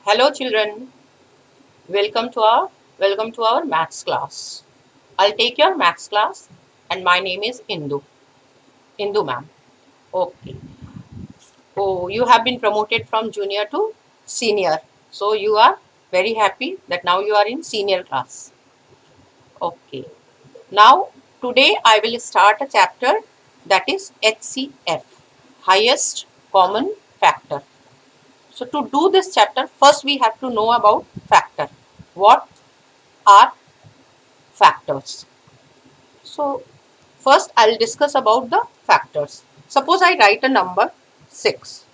Hello children, welcome to our maths class. I'll take your maths class and my name is Indu ma'am. Okay. Oh, you have been promoted from junior to senior. So you are very happy that now you are in senior class. Okay. Now today I will start a chapter that is HCF, highest common factor. So to do this chapter, first we have to know about factor. What are factors? So first I'll discuss about the factors. Suppose I write a number 6.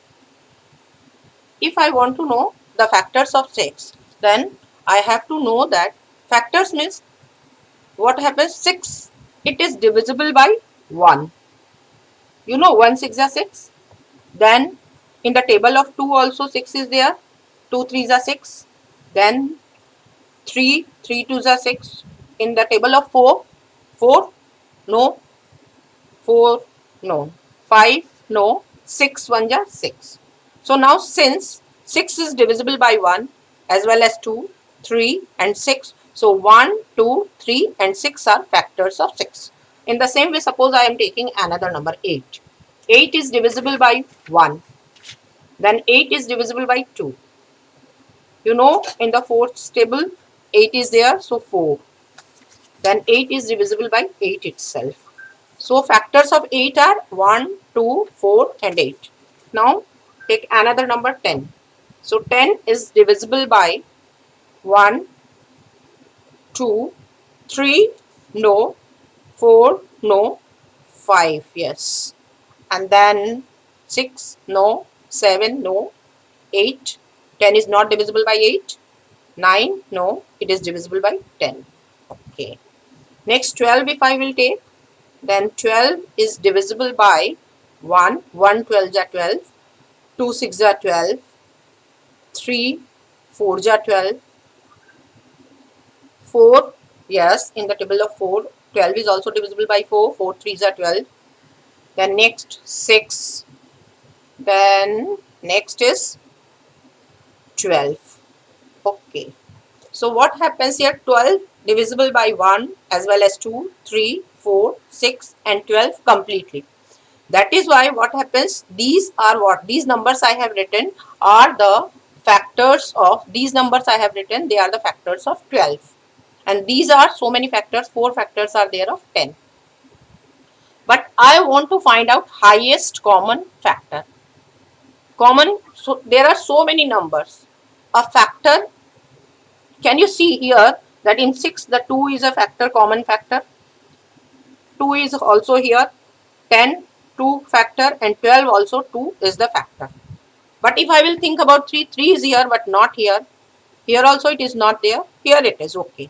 If I want to know the factors of 6, then I have to know that factors means what happens 6, it is divisible by 1. You know 1 6 are 6. Then in the table of 2 also 6 is there. 2 3s are 6. Then 3 2s are 6. In the table of 4, 4 no, 4 no, 5 no, 6 1 ja 6. So now since 6 is divisible by 1 as well as 2, 3 and 6. So 1, 2, 3 and 6 are factors of 6. In the same way, suppose I am taking another number 8. 8 is divisible by 1. Then 8 is divisible by 2. You know in the fourth table 8 is there, so 4. Then 8 is divisible by 8 itself. So factors of 8 are 1, 2, 4 and 8. Now take another number 10. So 10 is divisible by 1, 2, 3, no, 4, no, 5, yes. And then 6, no, 7, no, 8. 10 is not divisible by 8. 9, no, it is divisible by 10. Okay. Next 12 if I will take, then 12 is divisible by 1, 1 12 ja 12, 2 6 ja 12, 3 4 ja 12, 4, yes, in the table of 4, 12 is also divisible by 4, 4 3s are 12, then next 6, then next is 12. Okay. So what happens here? 12 divisible by 1 as well as 2, 3, 4, 6 and 12 completely. That is why what happens, these are what? These numbers I have written are the factors of, these numbers I have written, they are the factors of 12. And these are so many factors, 4 factors are there of 10. But I want to find out highest common factor. Common, so there are so many numbers. A factor, can you see here that in 6 the 2 is a factor, common factor. 2 is also here. 10, 2 factor and 12 also 2 is the factor. But if I will think about 3, 3 is here but not here. Here also it is not there. Here it is, okay.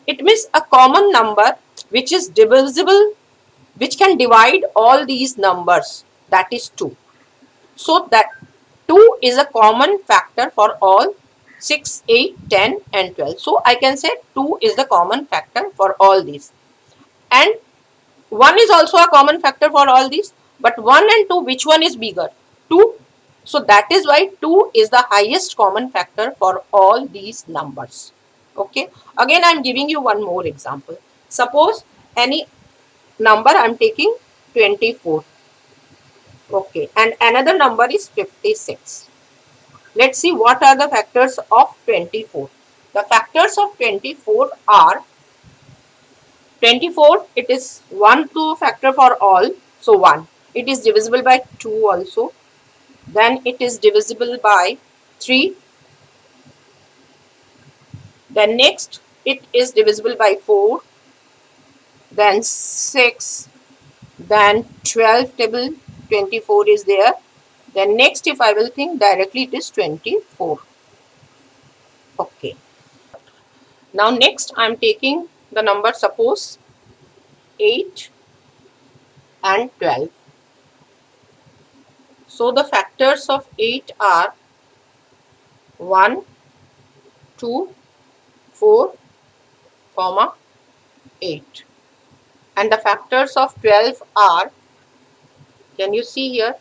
It means a common number which is divisible, which can divide all these numbers, that is 2. So that 2 is a common factor for all 6, 8, 10 and 12. So I can say 2 is the common factor for all these. And 1 is also a common factor for all these. But 1 and 2, which one is bigger? 2. So that is why 2 is the highest common factor for all these numbers. Okay. Again, I am giving you one more example. Suppose any number I am taking 24. Okay. And another number is 56. Let's see what are the factors of 24. The factors of 24 are 24, it is 1 2 factor for all. So 1. It is divisible by 2 also. Then it is divisible by 3. Then next it is divisible by 4. Then 6. Then 12 table 24 is there. Then next if I will think directly it is 24. Okay. Now next I am taking the number suppose 8 and 12. So the factors of 8 are 1, 2, 4, comma 8. And the factors of 12 are, can you see here,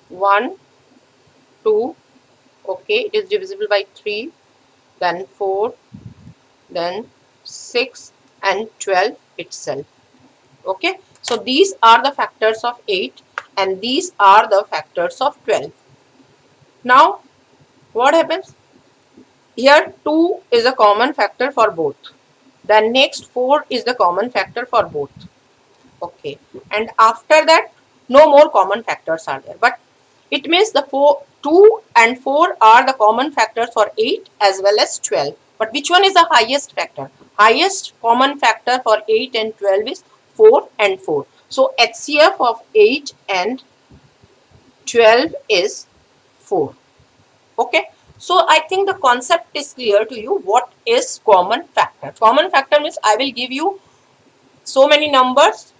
1, 2, Okay, it is divisible by 3, then 4, then 6 and 12 itself. Okay, so these are the factors of 8 and these are the factors of 12. Now what happens? Here 2 is a common factor for both. Then next 4 is the common factor for both. Okay, and after that no more common factors are there, but it means the 2 and 4 are the common factors for 8 as well as 12. But which one is the highest factor? Highest common factor for 8 and 12 is 4 and 4. So HCF of 8 and 12 is 4. Okay, so I think the concept is clear to you. What is common factor? Common factor means I will give you so many numbers,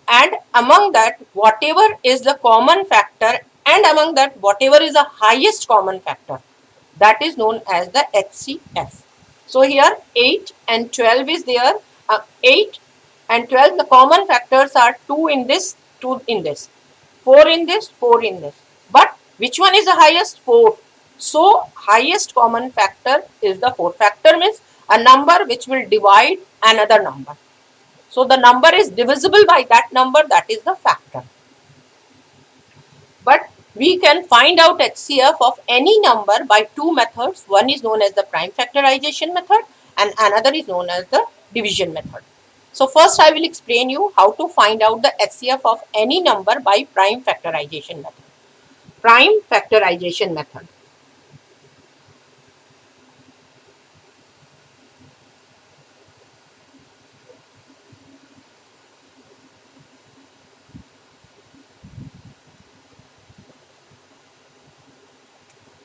and among that whatever is the common factor, and among that whatever is the highest common factor, that is known as the HCF. So here 8 and 12 is there. 8 and 12, the common factors are 2 in this, 2 in this, 4 in this, 4 in this. But which one is the highest? 4. So highest common factor is the 4. Factor means a number which will divide another number. So the number is divisible by that number, that is the factor. But we can find out HCF of any number by two methods. One is known as the prime factorization method and another is known as the division method. So first I will explain you how to find out the HCF of any number by prime factorization method. Prime factorization method.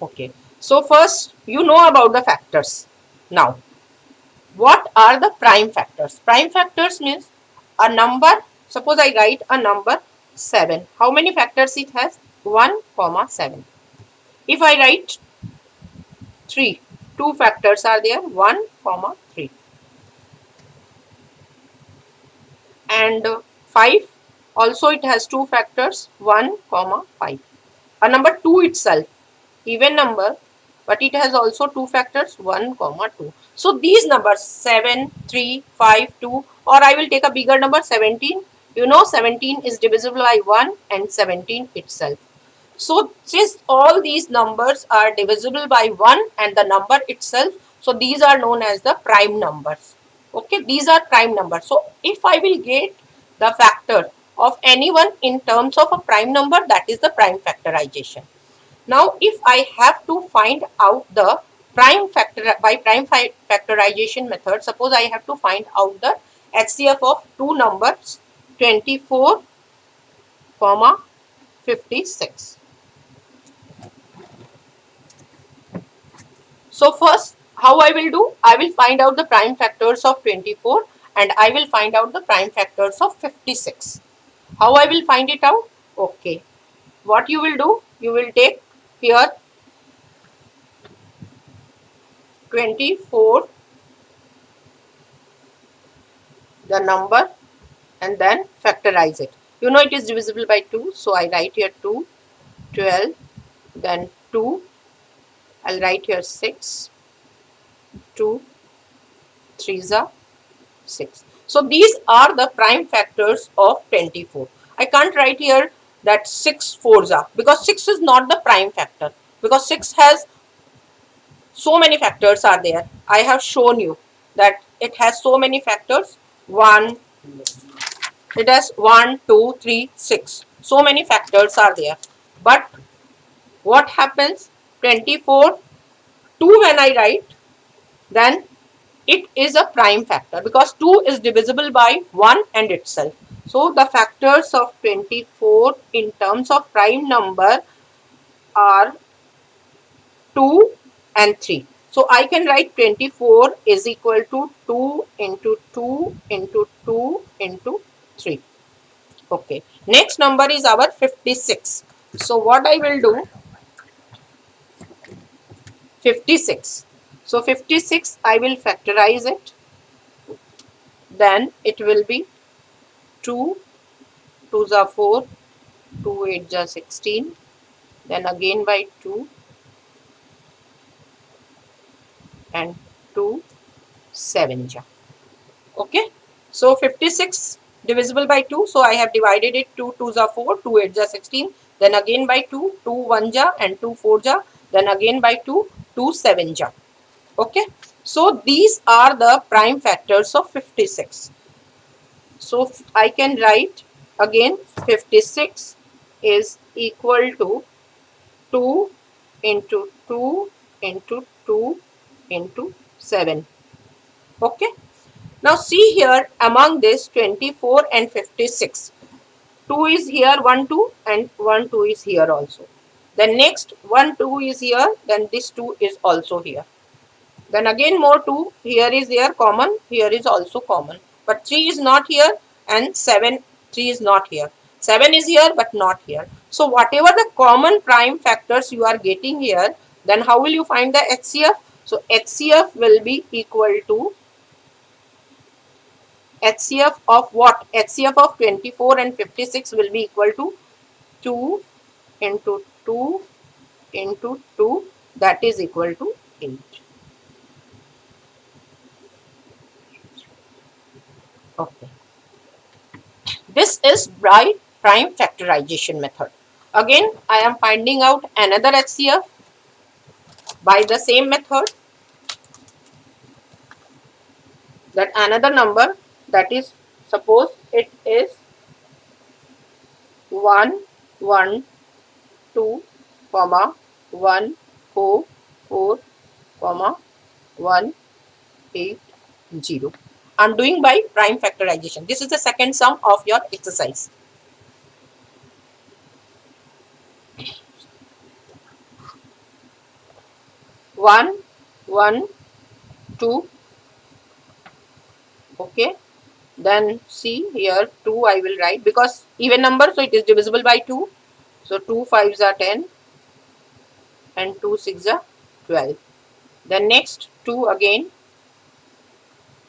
Okay. So first you know about the factors. Now what are the prime factors? Prime factors means a number, suppose I write a number 7. How many factors it has? 1, 7. If I write 3, two factors are there, 1, 3. And 5, also it has two factors, 1, 5. A number 2 itself, even number, but it has also two factors, 1, 2. So these numbers 7, 3, 5, 2, or I will take a bigger number 17. You know 17 is divisible by 1 and 17 itself. So since all these numbers are divisible by 1 and the number itself, so these are known as the prime numbers. Okay, these are prime numbers. So if I will get the factor of anyone in terms of a prime number, that is the prime factorization. Now if I have to find out the prime factor by prime factorization method, suppose I have to find out the HCF of two numbers 24, 56. So first how I will do? I will find out the prime factors of 24 and I will find out the prime factors of 56. How I will find it out? Okay. What you will do? You will take here 24, the number, and then factorize it. You know it is divisible by 2. So I write here 2, 12, then 2. I'll write here 6, 2, 3 6. So these are the prime factors of 24. I can't write here that 6 4s are, because 6 is not the prime factor, because 6 has so many factors are there. I have shown you that it has so many factors. 1, it has 1, 2, 3, 6. So many factors are there. But what happens? 24, 2 when I write, then it is a prime factor because 2 is divisible by 1 and itself. So the factors of 24 in terms of prime number are 2 and 3. So I can write 24 is equal to 2 into 2 into 2 into 3. Okay. Next number is our 56. So what I will do? 56. So 56 I will factorize it. Then it will be 2, 2s are 4, 2 8s are 16, then again by 2, and 2 7 ja. Okay, so 56 divisible by 2, so I have divided it. 2 2s are 4, 2 8s are 16, then again by 2, 2 1 ja and 2 4 ja, then again by 2, 2 7 ja. Okay, so these are the prime factors of 56. So I can write again 56 is equal to 2 into 2 into 2 into 7. Okay, now see here among this 24 and 56, 2 is here, 1 2 and 1 2 is here also. Then next 1 2 is here, then this 2 is also here. Then again more 2, here is there common, here is also common. But 3 is not here and 7, 3 is not here. 7 is here but not here. So whatever the common prime factors you are getting here, then how will you find the HCF? So HCF will be equal to HCF of what? HCF of 24 and 56 will be equal to 2 into 2 into 2, that is equal to 8. Okay. This is by prime factorization method. Again, I am finding out another HCF by the same method, that another number, that is, suppose it is 1 1 2 comma 1 4 4 comma 1 8 0. I am doing by prime factorization. This is the second sum of your exercise. 1 1 2. Okay, then see here 2 I will write because even number, so it is divisible by 2. So 2 5s are 10 and 2 6s are 12. Then next 2 again,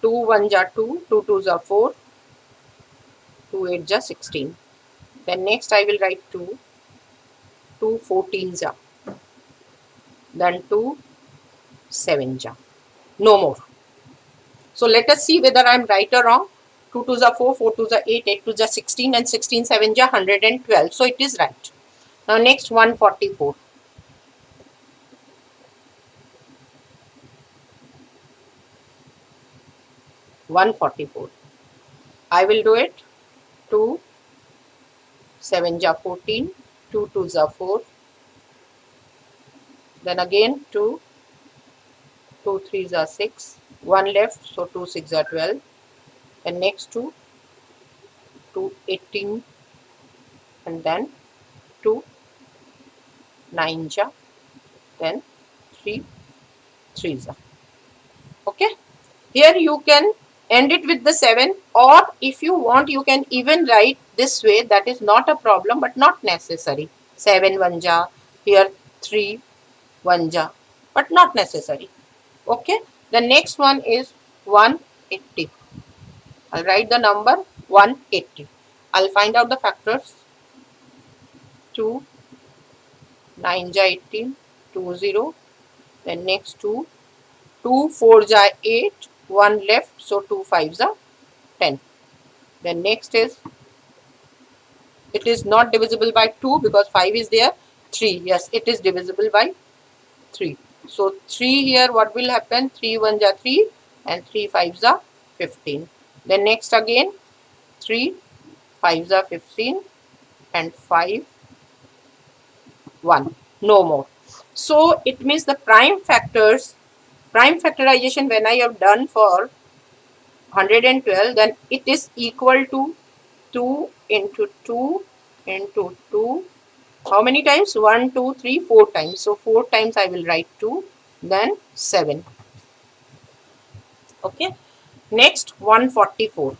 2 1s are 2, 2 2s are 4, 2 8s are 16. Then next I will write 2, 2 14s are, then 2 7s are. No more. So let us see whether I am right or wrong. 2 2s are 4, 4 2s are 8, 8 2s are 16 and 16 7s are 112. So it is right. Now next 144. 144. I will do it. 2 7s are 14, 2 2s are 4, then again 2, 2 3s are 6, 1 left, so 2 6 are 12, and next 2, 2 18, and then 2 9s are, then 3 3s are. Okay, here you can end it with the 7, or if you want you can even write this way, that is not a problem but not necessary. 7 1s are, here 3 1s are, but not necessary. Okay, the next one is 180. I'll write the number 180. I'll find out the factors. 2 9 ja 18, 2 0. Then next 2, 2 4 ja 8, 1 left, so 2 5s are 10. Then next is, it is not divisible by 2 because 5 is there. 3, yes, it is divisible by 3. So 3 here, what will happen? 3 1s are 3 and 3 5s are 15. Then next again 3 5s are 15 and 5 1. No more. So it means the prime factors, prime factorization when I have done for 112, then it is equal to 2 into 2 into 2. How many times? 1 2 3 4 times. So 4 times I will write 2, then 7. Okay, next 144.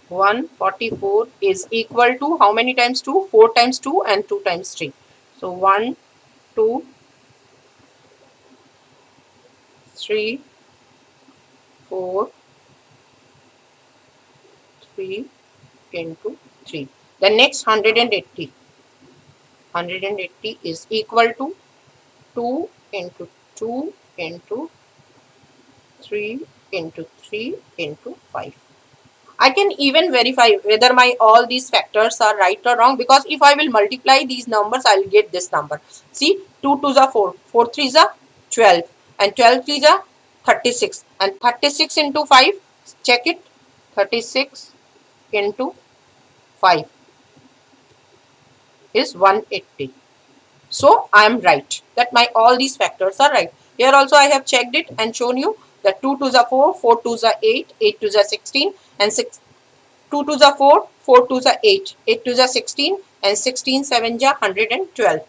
144 is equal to how many times 2? 4 times 2 and 2 times 3. So 1 2 3 4 3 into 3. The next 180. 180 is equal to 2 into 2 into 3 into 3 into 5. I can even verify whether my all these factors are right or wrong, because if I will multiply these numbers, I will get this number. See, 2 2s are 4, 4 3s are 12, and 12 3s are 36, and 36 into 5, check it, 36 into 5 is 180. So I am right that my all these factors are right. Here also I have checked it and shown you that 2 2s are 4, 4 2s are 8, 8 2s are 16, and 6 2 2s are 4, 4 2s are 8, 8 2s are 16, and 16 7s are 112.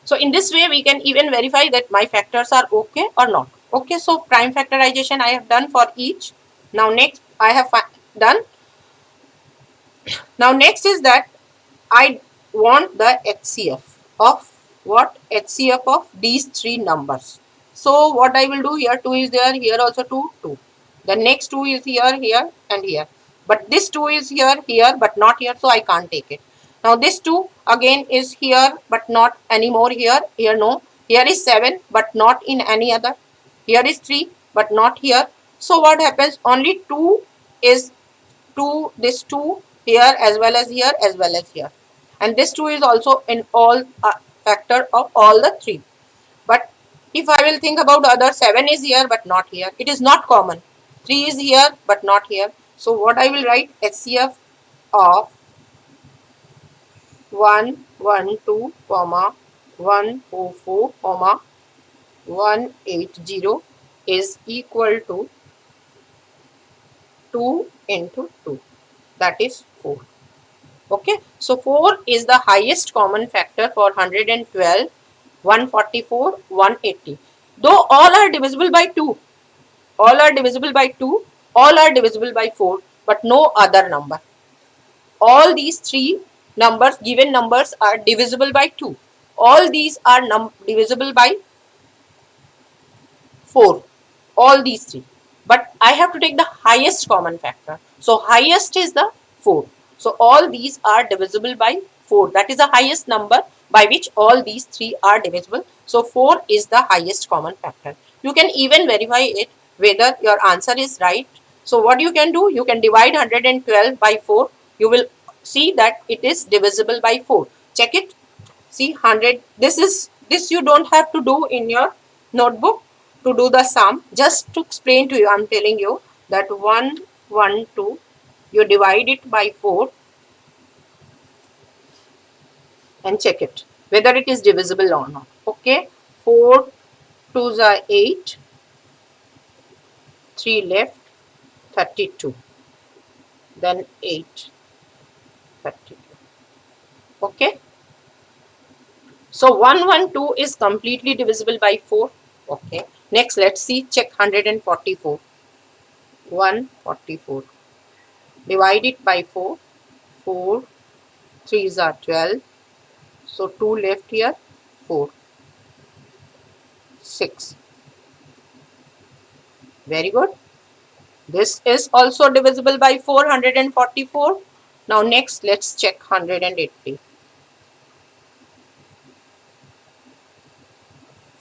So in this way we can even verify that my factors are okay or not. Okay, so prime factorization I have done for each. Now next I have done. Now next is that I want the HCF of what? HCF of these three numbers. So what I will do here, 2 is there, here also 2, 2. The next 2 is here, here and here. But this 2 is here, here, but not here, so I can't take it. Now this 2 again is here, but not anymore here, here no. Here is 7, but not in any other. Here is 3, but not here. So what happens? Only 2 is 2, this 2 here as well as here as well as here, and this 2 is also in all factor of all the 3. But if I will think about other, 7 is here but not here, it is not common. 3 is here but not here. So what I will write, HCF of 112 comma 144 comma 180 is equal to 2 into 2, that is 4. Okay, so 4 is the highest common factor for 112, 144, 180. Though all are divisible by 2, all are divisible by 2, all are divisible by 4, but no other number. All these three numbers, given numbers, are divisible by 2. All these are divisible by 4. All these three. But I have to take the highest common factor. So highest is the 4. So all these are divisible by 4. That is the highest number by which all these three are divisible. So 4 is the highest common factor. You can even verify it whether your answer is right. So what you can do, you can divide 112 by 4. You will see that it is divisible by 4. Check it. See, 100. This you don't have to do in your notebook to do the sum. Just to explain to you, I'm telling you that 112, you divide it by 4 and check it whether it is divisible or not. Okay, 4 2s are 8, 3 left, 32, then 8, 32. Okay, so 112 is completely divisible by 4. Okay, next let's see, check 144. 144, divide it by 4, 4 3s are 12, so 2 left here, 4, 6. Very good. This is also divisible by 444. Now next let's check 180.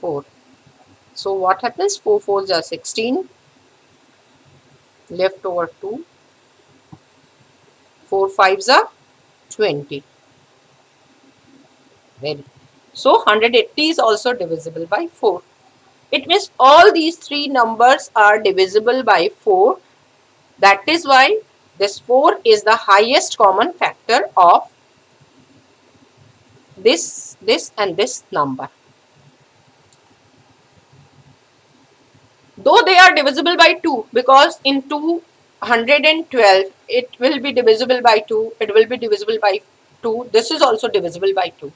4. So what happens? 4 4s are 16, left over 2, 4 5s are 20. Very. So 180 is also divisible by 4. It means all these three numbers are divisible by 4. That is why this 4 is the highest common factor of this and this number. Though they are divisible by 2, because in 212 it will be divisible by 2, it will be divisible by 2, this is also divisible by 2.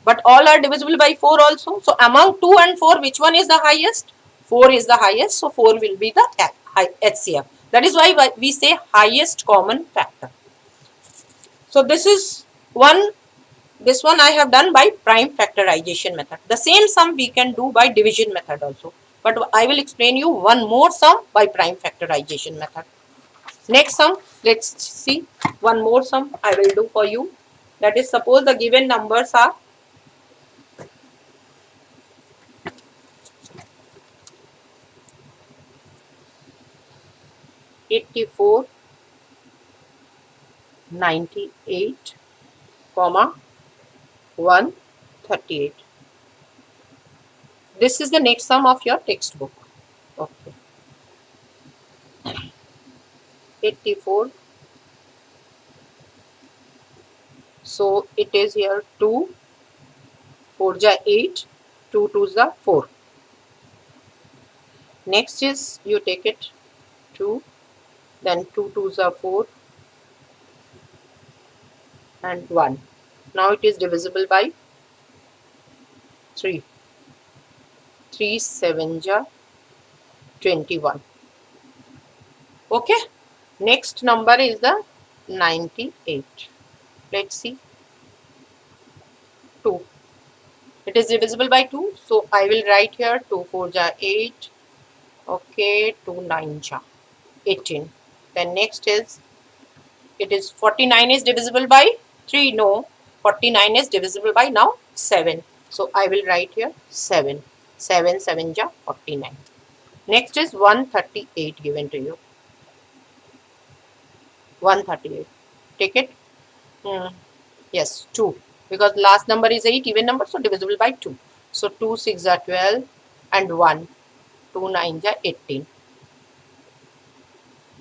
But all are divisible by 4 also. So among 2 and 4, which one is the highest? 4 is the highest, so 4 will be the HCF. That is why we say highest common factor. So this is one. This one I have done by prime factorization method. The same sum we can do by division method also. But I will explain you one more sum by prime factorization method. Next sum, let's see one more sum I will do for you. That is, suppose the given numbers are 84, 98, comma 138. This is the next sum of your textbook. Okay. 84. So it is here 2, 4 ja 8, 2 2 ja 4. Next is you take it 2, then 2 2 ja 4 and 1. Now it is divisible by 3. 3 7 ja 21. Okay. Next number is the 98. Let's see. 2. It is divisible by 2. So I will write here 2 4 ja 8. Okay. 2 9 ja 18. Then next is, it is 49 is divisible by 3. No. 49 is divisible by now 7. So I will write here 7. 7 7 ja 49. Next is 138 given to you. 138. Take it. Yes, 2. Because last number is 8, even number, so divisible by 2. So 2 6 are 12 and 1. 2 9 are 18.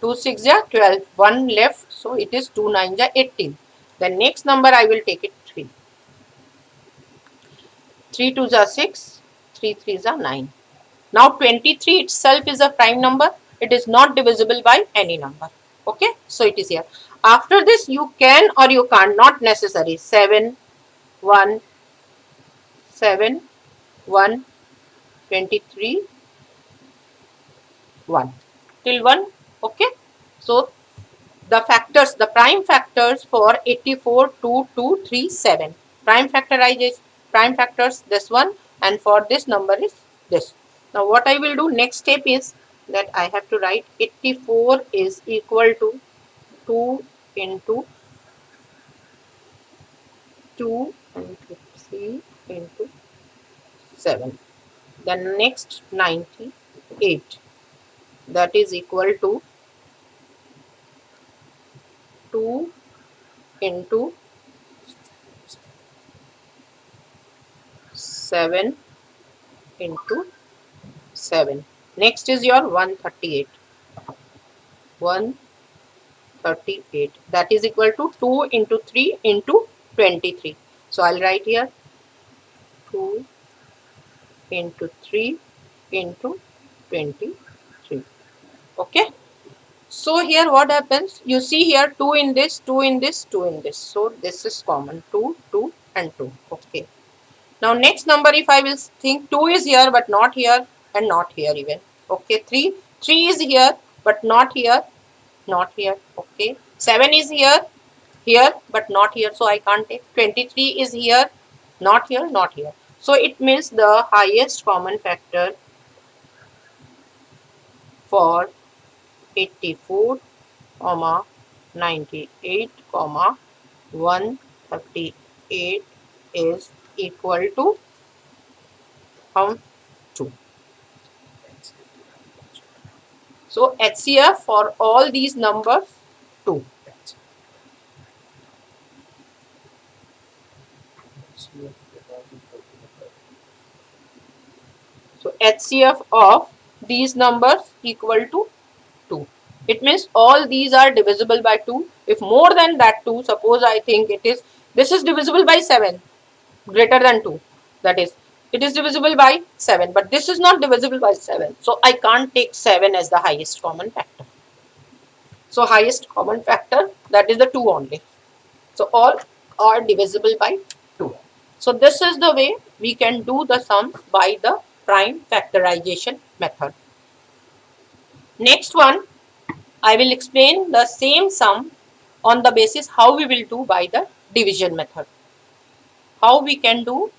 2 6 are 12. 1 left, so it is 2 9 are 18. The next number I will take it 3. 3 2 are 6. 3 3 are 9. Now 23 itself is a prime number. It is not divisible by any number. Okay, so it is here. After this, you can or you can't, not necessary. 7 1 7 1 23 1 till 1. Okay, so the factors, the prime factors for 84 2 2 3 7, prime factorization, prime factors this one, and for this number is this. Now what I will do, next step is that I have to write 84 is equal to 2 into 2 into 3 into 7. Then next 98, that is equal to 2 into 7 into 7. Next is your 138. 138. That is equal to 2 into 3 into 23. So I'll write here 2 into 3 into 23. Okay. So here what happens? You see here 2 in this, 2 in this, 2 in this. So this is common. 2, 2 and 2. Okay. Now next number, if I will think 2 is here but not here and not here even. Okay, 3 is here but not here, not here. Okay, 7 is here but not here, so I can't take. 23 is here, not here, not here. So it means the highest common factor for 84, 98, 138 is equal to how? 2. So HCF for all these numbers 2. So HCF of these numbers equal to 2. It means all these are divisible by 2. If more than that 2, suppose I think this is divisible by 7, greater than 2. That is, it is divisible by 7, but this is not divisible by 7. So I can't take 7 as the highest common factor. So highest common factor, that is the 2 only. So all are divisible by 2. So this is the way we can do the sums by the prime factorization method. Next one, I will explain the same sum on the basis how we will do by the division method. How we can do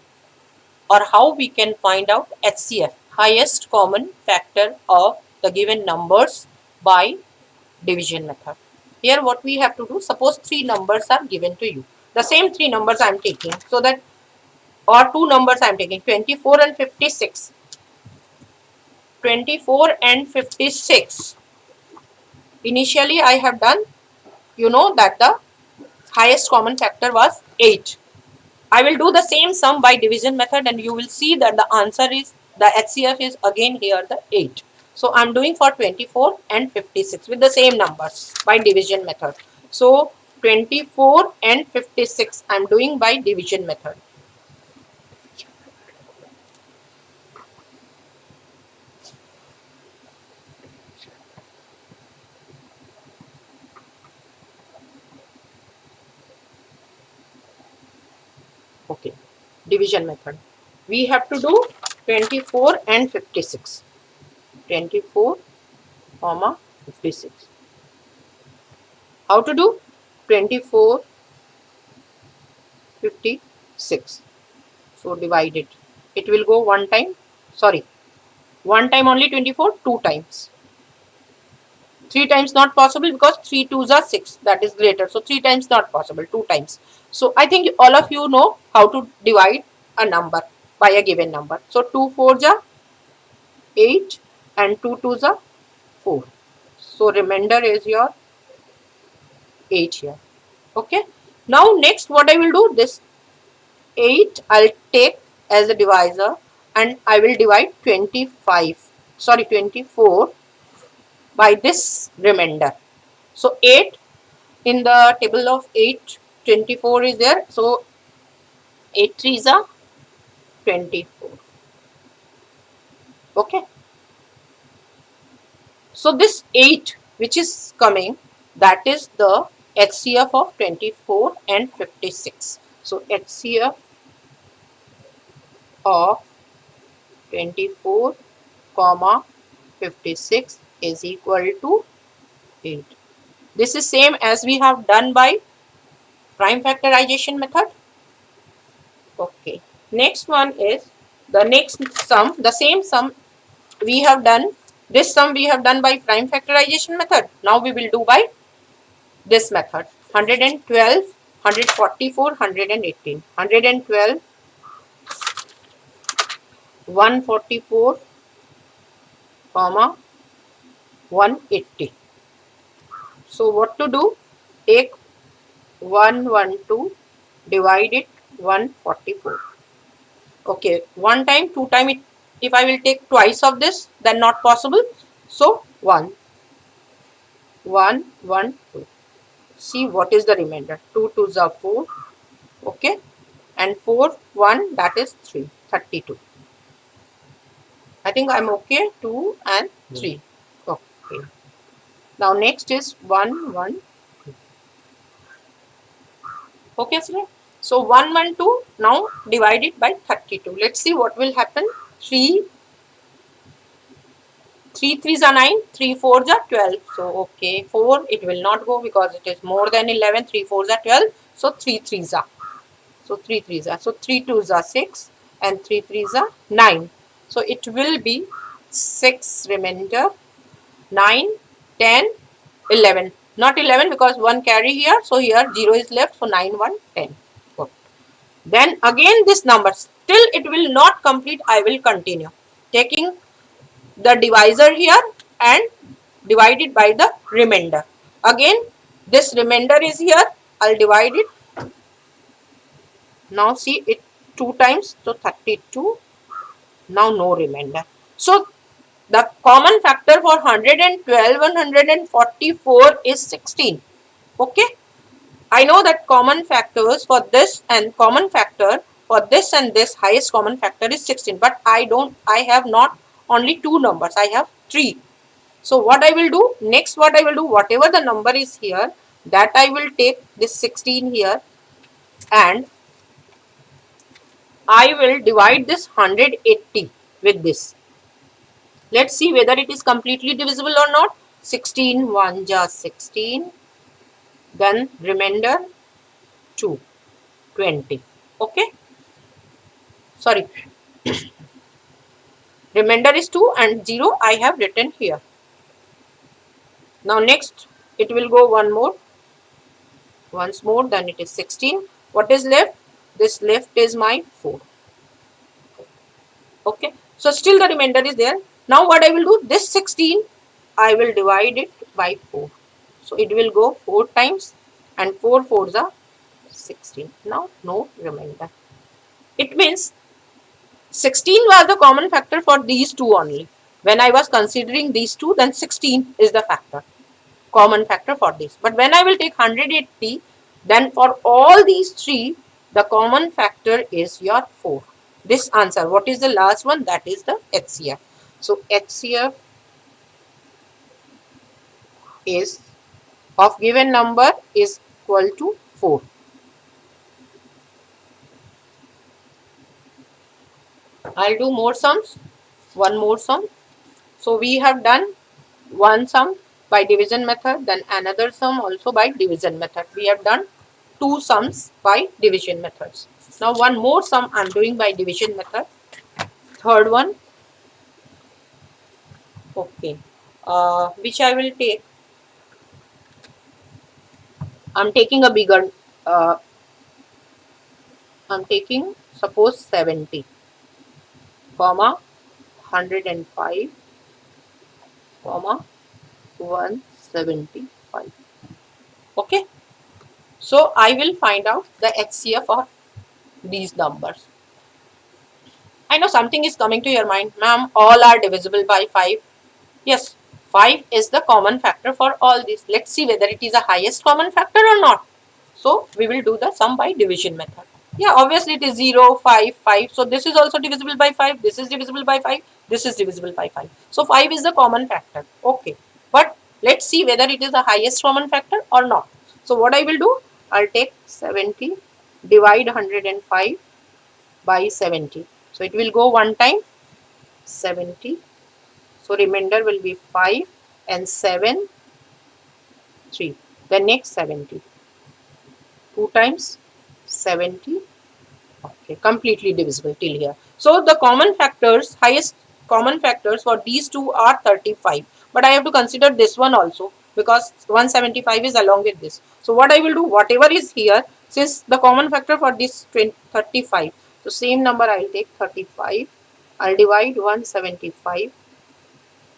or how we can find out HCF, highest common factor of the given numbers by division method. Here what we have to do, suppose 3 numbers are given to you. The same 3 numbers I am taking, so that, or 2 numbers I am taking, 24 and 56. 24 and 56. Initially I have done, you know that the highest common factor was 8. I will do the same sum by division method and you will see that the answer is, the HCF is again here the 8. So I'm doing for 24 and 56 with the same numbers by division method. So 24 and 56 I'm doing by division method. Okay, division method. We have to do 24 and 56. 24 comma 56. How to do? 24 56. So divide it. It will go one time. Sorry, one time only 24, two times. 3 times not possible because 3 twos are 6. That is greater. So 3 times not possible. 2 times. So I think all of you know how to divide a number by a given number. So 2 fours are 8 and 2 twos are 4. So remainder is your 8 here. Okay. Now next what I will do, this 8 I'll take as a divisor and I will divide 24 by this remainder. So 8 in the table of 8, 24 is there. So 8 threes are 24. Okay. So this 8 which is coming, that is the HCF of 24 and 56. So HCF of 24 comma 56 is equal to 8. This is same as we have done by prime factorization method. Okay. Next one is the next sum, the same sum we have done. This sum we have done by prime factorization method. Now we will do by this method. 112, 144, 118. 112, 144, comma 180. So what to do? Take 112, divide it 144. Okay, one time, two time, if I will take twice of this, then not possible. So 1, 1, 1, 2. See what is the remainder. 2 twos are 4. Okay, and 4, 1, that is 3, 32. I think I'm okay. 2 and 3. Okay. Now next is 1, 1. Okay, sir. So 1, 1, 2. Now divide it by 32. Let's see what will happen. 3, 3 threes are 9, 3 fours are 12. So, okay, 4 it will not go because it is more than 11. 3 fours are 12. So, 3 threes are. So, 3 threes are. So, 3 twos are 6 and 3 threes are 9. So, it will be 6 remainder, 9, 10, 11. Not 11 because 1 carry here. So, here 0 is left. So, 9, 1, 10. Okay. Then again this number, still it will not complete. I will continue taking the divisor here and divide it by the remainder. Again this remainder is here, I'll divide it. Now see it 2 times, so 32. Now no remainder. So the common factor for 112 and 144 is 16. Okay, I know that common factors for this and common factor for this and this highest common factor is 16, but I have not only two numbers, I have three. So what I will do next, what I will do, whatever the number is here, that I will take this 16 here and I will divide this 180 with this. Let's see whether it is completely divisible or not. 16 1 just 16, then remainder 2, 20. Okay, sorry, remainder is 2 and 0 I have written here. Now next it will go once more, then it is 16. What is left? This left is my 4. Okay, so still the remainder is there. Now what I will do, this 16 I will divide it by 4. So it will go 4 times and 4 fours are 16. Now no remainder. It means 16 was the common factor for these two only. When I was considering these two, then 16 is the factor, common factor for this. But when I will take 180, then for all these three, the common factor is your 4. This answer, what is the last one? That is the HCF. So HCF is of given number is equal to 4. I'll do more sums. One more sum. So we have done one sum by division method, then another sum also by division method. We have done two sums by division methods. Now one more sum I'm doing by division method. Third one, okay, which I will take. I'm taking a bigger. Uh, I'm taking suppose 70, comma 105, comma 175. Okay. So I will find out the HCF of these numbers. I know something is coming to your mind, ma'am, all are divisible by 5. Yes, 5 is the common factor for all these. Let's see whether it is a highest common factor or not. So we will do the sum by division method. Yeah, obviously it is 0, 5, 5. So this is also divisible by 5. This is divisible by 5. This is divisible by 5. So 5 is the common factor. Okay. But let's see whether it is the highest common factor or not. So what I will do, I'll take 70, divide 105 by 70. So it will go one time, 70. So remainder will be 5 and 7, 3. The next 70. 2 times 70. Okay, completely divisible till here. So the common factors, highest common factors for these two are 35. But I have to consider this one also because 175 is along with this. So what I will do, whatever is here, since the common factor for this 35. So same number I will take 35. I'll divide 175.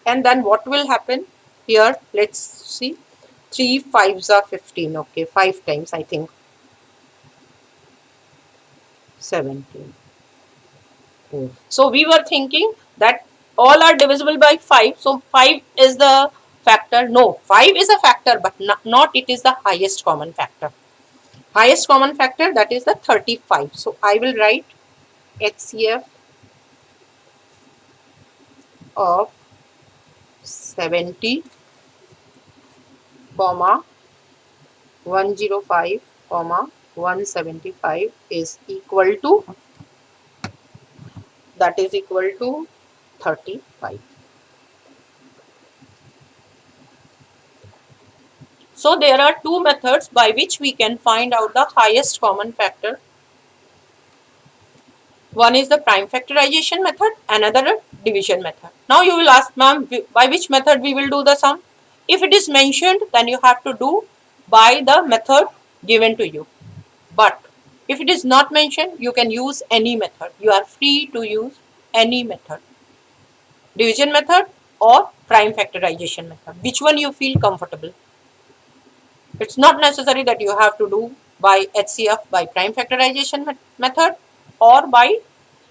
And then what will happen here? Let's see. 3 5s are 15. Okay, 5 times I think 17. Oh. So we were thinking that all are divisible by 5. So 5 is the factor. No, 5 is a factor, but not it is the highest common factor. Highest common factor, that is the 35. So I will write HCF of 70, comma 105, comma 175 is equal to, that is equal to 35. So there are two methods by which we can find out the highest common factor. One is the prime factorization method, another division method. Now you will ask, ma'am, by which method we will do the sum? If it is mentioned, then you have to do by the method given to you. But if it is not mentioned, you can use any method. You are free to use any method. Division method or prime factorization method. Which one you feel comfortable? It's not necessary that you have to do by HCF by prime factorization method or by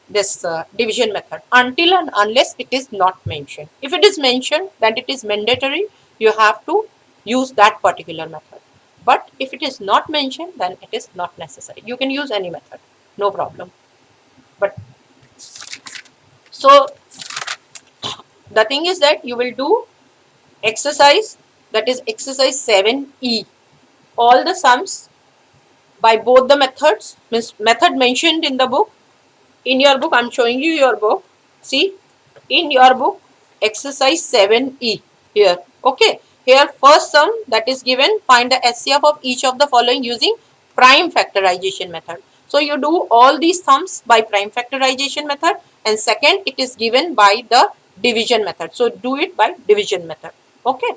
this division method until and unless it is not mentioned. If it is mentioned, then it is mandatory. You have to use that particular method. But if it is not mentioned, then it is not necessary. You can use any method, no problem. But so the thing is that you will do exercise, that is exercise 7E. All the sums by both the methods, means method mentioned in the book. In your book, I'm showing you your book. See, in your book, exercise 7E here. Okay, here first sum that is given, find the HCF of each of the following using prime factorization method. So you do all these sums by prime factorization method, and second it is given by the division method. So do it by division method. Okay.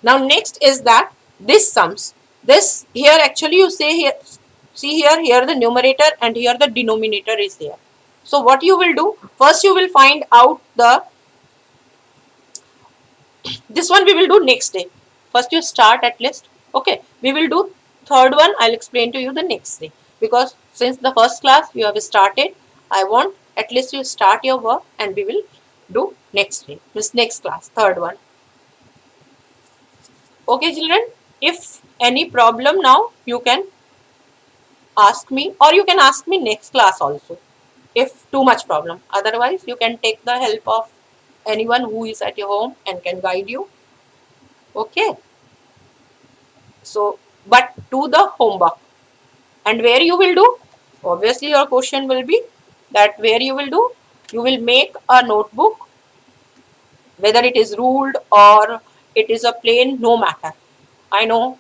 Now next is that this sums. This here actually you say here, see here the numerator and here the denominator is there. So what you will do, first you will find out the, this one we will do next day. First you start at least. Okay, we will do third one. I'll explain to you the next thing, because since the first class you have started, I want at least you start your work and we will do next day, this next class, third one. Okay children, if any problem now you can ask me, or you can ask me next class also if too much problem. Otherwise you can take the help of anyone who is at your home and can guide you. Okay, so but do the homework. And where you will do, obviously your question will be that where you will do, you will make a notebook, whether it is ruled or it is a plain, no matter. I know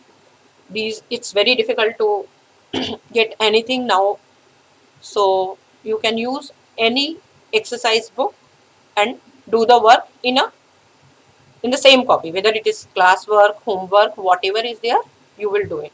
these, it's very difficult to get anything now, so you can use any exercise book and do the work in the same copy, whether it is classwork, homework, whatever is there, you will do it.